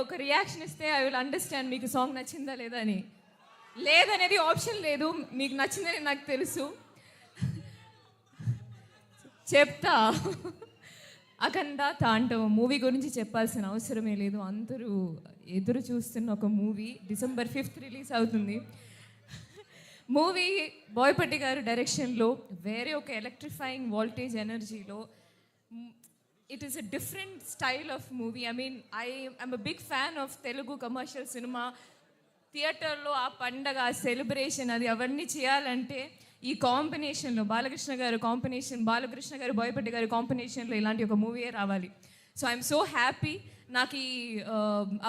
ఒక రియాక్షన్ ఇస్తే I will understand మీకు సాంగ్ నచ్చిందా లేదా అని. లేదనేది ఆప్షన్ లేదు, మీకు నచ్చిందని నాకు తెలుసు. చెప్తా. అఖండ తాండవం మూవీ గురించి చెప్పాల్సిన అవసరమే లేదు, అందరూ ఎదురు చూస్తున్న ఒక మూవీ. December 5th రిలీజ్ అవుతుంది. మూవీ బోయపట్టి గారు డైరెక్షన్లో వేరే ఒక ఎలక్ట్రిఫైయింగ్ వోల్టేజ్ ఎనర్జీలో. It is a different style of movie. I mean I'm a big fan of Telugu commercial cinema. థియేటర్లో ఆ పండగ, ఆ సెలబ్రేషన్, అది అవన్నీ చేయాలంటే ఈ కాంబినేషన్లో బాలకృష్ణ గారు బోయపట్టి గారు కాంబినేషన్లో ఇలాంటి ఒక మూవీయే రావాలి. So I'm so happy. నాకు ఈ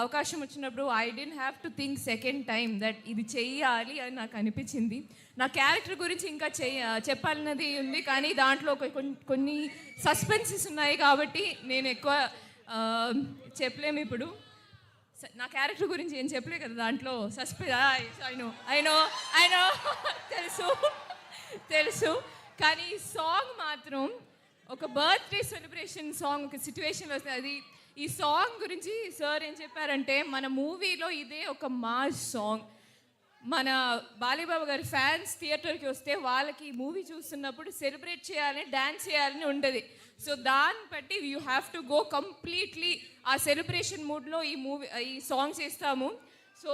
అవకాశం వచ్చినప్పుడు I didn't have to think second time that ఇది చెయ్యాలి అని నాకు అనిపించింది. నా క్యారెక్టర్ గురించి ఇంకా చెప్పాలన్నది ఉంది, కానీ దాంట్లో కొన్ని సస్పెన్సెస్ ఉన్నాయి కాబట్టి నేను ఎక్కువ చెప్పలేము ఇప్పుడు. నా క్యారెక్టర్ గురించి ఏం చెప్పలే కదా దాంట్లో. ఐ నో తెలుసు. కానీ ఈ సాంగ్ మాత్రం ఒక బర్త్డే సెలబ్రేషన్ సాంగ్, ఒక సిచ్యువేషన్లో వస్తుంది. అది ఈ సాంగ్ గురించి సార్ ఏం చెప్పారంటే, మన మూవీలో ఇదే ఒక మాస్ సాంగ్. మన బాలీబాబు గారి ఫ్యాన్స్ థియేటర్కి వస్తే వాళ్ళకి ఈ మూవీ చూస్తున్నప్పుడు సెలబ్రేట్ చేయాలని, డ్యాన్స్ చేయాలని ఉండదు. సో దాన్ని బట్టి you have to go completely ఆ సెలబ్రేషన్ మూడ్లో ఈ సాంగ్స్ వేస్తాము. సో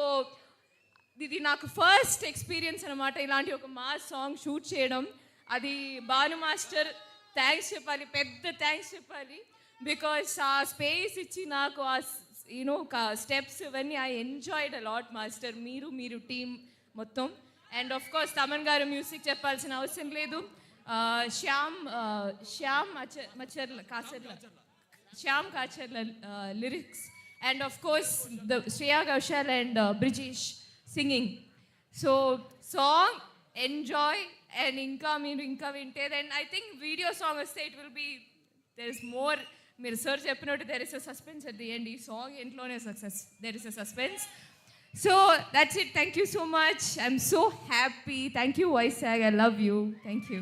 ఇది నాకు ఫస్ట్ ఎక్స్పీరియన్స్ అనమాట, ఇలాంటి ఒక మాస్ సాంగ్ షూట్ చేయడం. అది భాను మాస్టర్ థ్యాంక్స్ చెప్పాలి, పెద్ద థ్యాంక్స్ చెప్పాలి. బికాస్ ఆ స్పేస్ ఇచ్చి నాకు ఆ స్టెప్స్ ఇవన్నీ I enjoyed a lot master, మీరు టీమ్ మొత్తం. And of course Thaman garu music చెప్పాల్సిన అవసరం లేదు. Shyam Kasarla lyrics, and of course Shreya Ghoshal and Brijesh singing. So song enjoy. And మీరు ఇంకా వింటే then I think video song వస్తే it will be there is more. మీరు సార్ చెప్పినట్టు there is a suspense at the end. ఈ సాంగ్ ఎంట్లోనే there is a suspense. So that's it. Thank you so much. I'm so happy. Thank you Vizag. I love you. Thank you.